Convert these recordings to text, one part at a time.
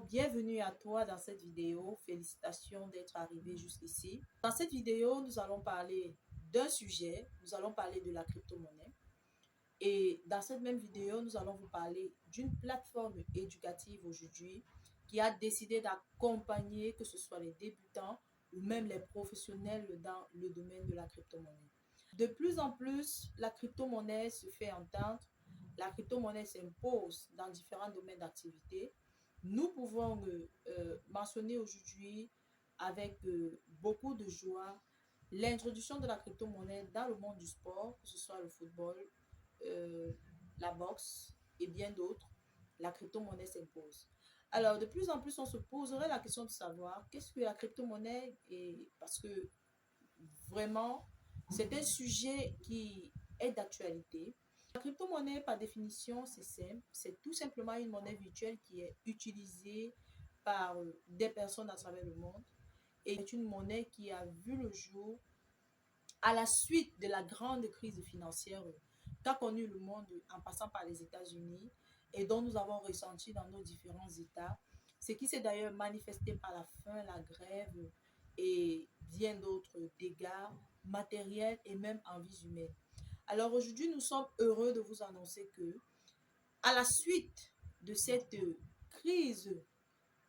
bienvenue à toi dans cette vidéo. Félicitations d'être arrivé jusqu'ici. Dans cette vidéo, nous allons parler d'un sujet. Nous allons parler de la crypto-monnaie. Et dans cette même vidéo, nous allons vous parler d'une plateforme éducative aujourd'hui qui a décidé d'accompagner, que ce soit les débutants ou même les professionnels dans le domaine de la crypto-monnaie. De plus en plus, la crypto-monnaie se fait entendre. La crypto-monnaie s'impose dans différents domaines d'activité. Nous pouvons mentionner aujourd'hui avec beaucoup de joie l'introduction de la crypto-monnaie dans le monde du sport, que ce soit le football, euh, la boxe et bien d'autres. La crypto-monnaie s'impose. Alors, de plus en plus, on se poserait la question de savoir qu'est-ce que la crypto-monnaie est, parce que vraiment, c'est un sujet qui est d'actualité. La crypto-monnaie, par définition, c'est simple. C'est tout simplement une monnaie virtuelle qui est utilisée par des personnes à travers le monde et est une monnaie qui a vu le jour à la suite de la grande crise financière qu'a connue le monde en passant par les États-Unis et dont nous avons ressenti dans nos différents États, ce qui s'est d'ailleurs manifesté par la faim, la grève et bien d'autres dégâts matériels et même en vies humaines. Alors aujourd'hui, nous sommes heureux de vous annoncer que, à la suite de cette crise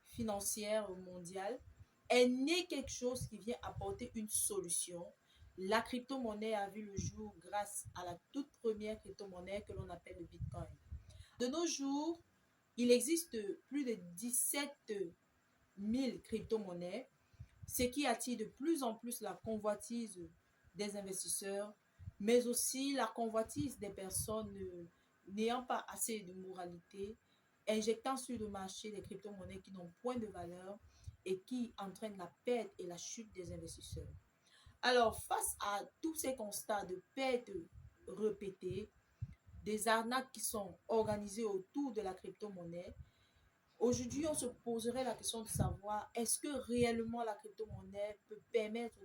financière mondiale, est né quelque chose qui vient apporter une solution. La crypto-monnaie a vu le jour grâce à la toute première crypto-monnaie que l'on appelle le Bitcoin. De nos jours, il existe plus de 17 000 crypto-monnaies, ce qui attire de plus en plus la convoitise des investisseurs, mais aussi la convoitise des personnes n'ayant pas assez de moralité, injectant sur le marché des crypto-monnaies qui n'ont point de valeur et qui entraînent la perte et la chute des investisseurs. Alors, face à tous ces constats de perte répétée, des arnaques qui sont organisées autour de la crypto-monnaie, aujourd'hui, on se poserait la question de savoir est-ce que réellement la crypto-monnaie peut permettre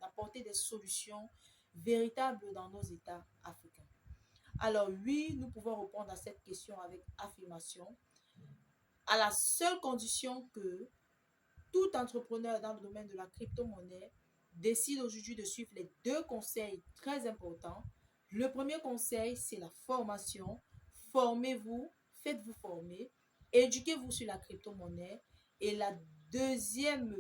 d'apporter des solutions véritables dans nos États africains. Alors oui, nous pouvons répondre à cette question avec affirmation, à la seule condition que tout entrepreneur dans le domaine de la crypto-monnaie décide aujourd'hui de suivre les deux conseils très importants. Le premier conseil, c'est la formation. Formez-vous, faites-vous former, éduquez-vous sur la crypto-monnaie. Et la deuxième,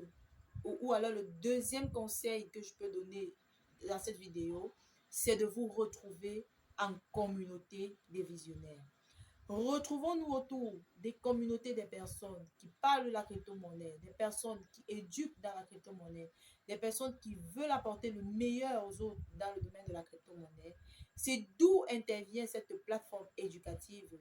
ou alors le deuxième conseil que je peux donner dans cette vidéo, c'est de vous retrouver en communauté des visionnaires. Retrouvons-nous autour des communautés des personnes qui parlent de la crypto-monnaie, des personnes qui éduquent dans la crypto-monnaie, des personnes qui veulent apporter le meilleur aux autres dans le domaine de la crypto-monnaie. C'est d'où intervient cette plateforme éducative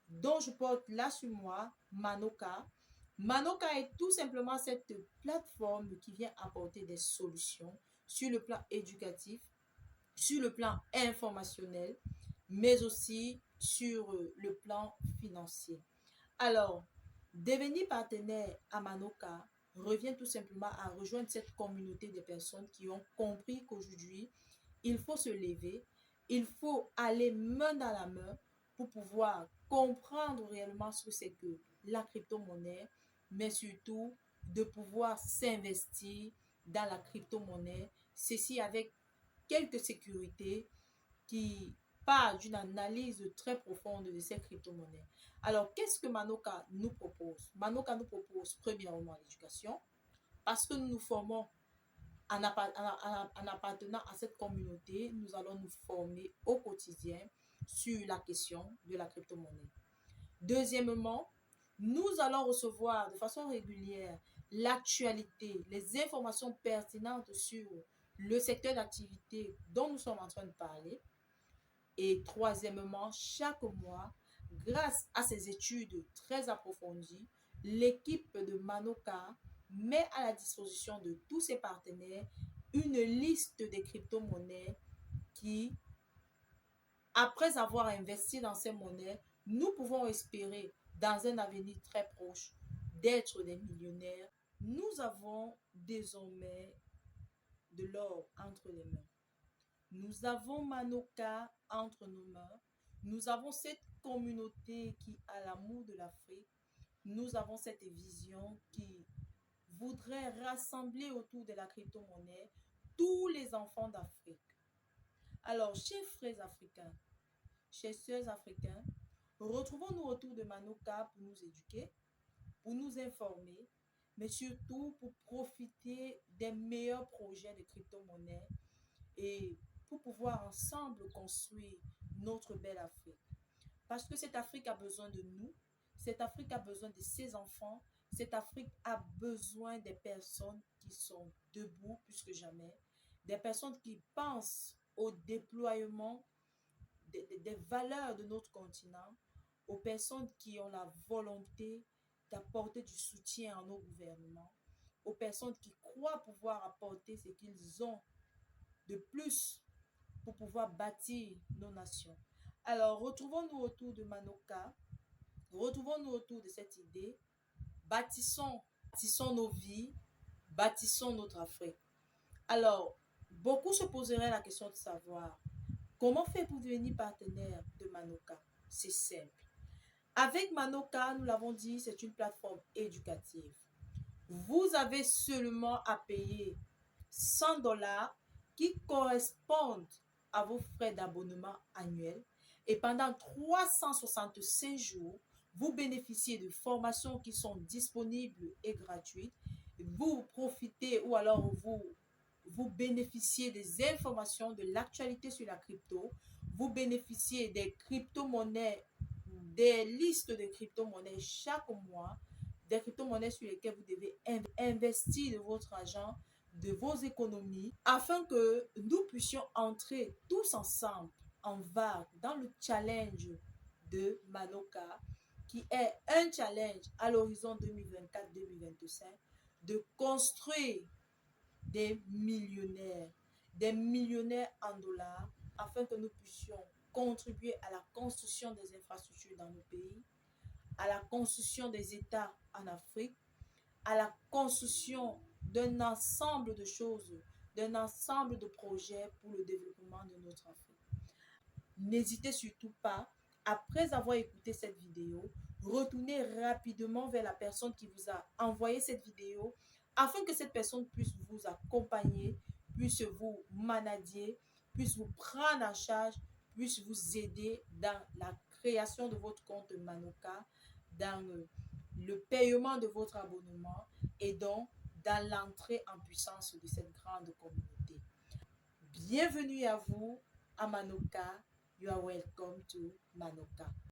dont je porte là sur moi, Manoka. Manoka est tout simplement cette plateforme qui vient apporter des solutions sur le plan éducatif, sur le plan informationnel, mais aussi sur le plan financier. Alors, devenir partenaire à Manoka revient tout simplement à rejoindre cette communauté de personnes qui ont compris qu'aujourd'hui, il faut se lever, il faut aller main dans la main pour pouvoir comprendre réellement ce que c'est que la crypto-monnaie, mais surtout de pouvoir s'investir dans la crypto-monnaie, ceci avec quelques sécurités qui part d'une analyse très profonde de ces crypto-monnaies. Alors, qu'est-ce que Manoka nous propose? Manoka nous propose premièrement l'éducation, parce que nous nous formons en appartenant à cette communauté, nous allons nous former au quotidien sur la question de la crypto-monnaie. Deuxièmement, nous allons recevoir de façon régulière l'actualité, les informations pertinentes sur le secteur d'activité dont nous sommes en train de parler. Et troisièmement, chaque mois, grâce à ces études très approfondies, l'équipe de Manoka met à la disposition de tous ses partenaires une liste des crypto-monnaies qui, après avoir investi dans ces monnaies, nous pouvons espérer dans un avenir très proche d'être des millionnaires. Nous avons désormais de l'or entre les mains. Nous avons Manoka entre nos mains. Nous avons cette communauté qui a l'amour de l'Afrique. nous avons cette vision qui voudrait rassembler autour de la crypto-monnaie tous les enfants d'Afrique. Alors, chers frères africains, chers sœurs africains, retrouvons-nous autour de Manoka pour nous éduquer, pour nous informer, mais surtout pour profiter des meilleurs projets de crypto-monnaie et pour pouvoir ensemble construire notre belle Afrique. Parce que cette Afrique a besoin de nous, cette Afrique a besoin de ses enfants, cette Afrique a besoin des personnes qui sont debout plus que jamais, des personnes qui pensent au déploiement des valeurs de notre continent, aux personnes qui ont la volonté d'apporter du soutien à nos gouvernements, aux personnes qui croient pouvoir apporter ce qu'ils ont de plus pour pouvoir bâtir nos nations. Alors, retrouvons-nous autour de Manoka, retrouvons-nous autour de cette idée, bâtissons nos vies, bâtissons notre Afrique. Alors, beaucoup se poseraient la question de savoir comment faire pour devenir partenaire de Manoka. C'est simple. Avec Manoka, nous l'avons dit, c'est une plateforme éducative. Vous avez seulement à payer 100 dollars qui correspondent à vos frais d'abonnement annuels. Et pendant 365 jours, vous bénéficiez de formations qui sont disponibles et gratuites. Vous profitez ou alors vous bénéficiez des informations de l'actualité sur la crypto. Vous bénéficiez des crypto-monnaies, des listes de crypto-monnaies chaque mois, des crypto-monnaies sur lesquelles vous devez investir de votre argent, de vos économies, afin que nous puissions entrer tous ensemble en vague dans le challenge de Manoka, qui est un challenge à l'horizon 2024-2025, de construire des millionnaires en dollars, afin que nous puissions contribuer à la construction des infrastructures dans nos pays, à la construction des États en Afrique, à la construction d'un ensemble de choses, d'un ensemble de projets pour le développement de notre Afrique. N'hésitez surtout pas, après avoir écouté cette vidéo, retournez rapidement vers la personne qui vous a envoyé cette vidéo afin que cette personne puisse vous accompagner, puisse vous manager, puisse vous prendre en charge, puisse vous aider dans la création de votre compte Manoka, dans le paiement de votre abonnement et donc dans l'entrée en puissance de cette grande communauté. Bienvenue à vous à Manoka. You are welcome to Manoka.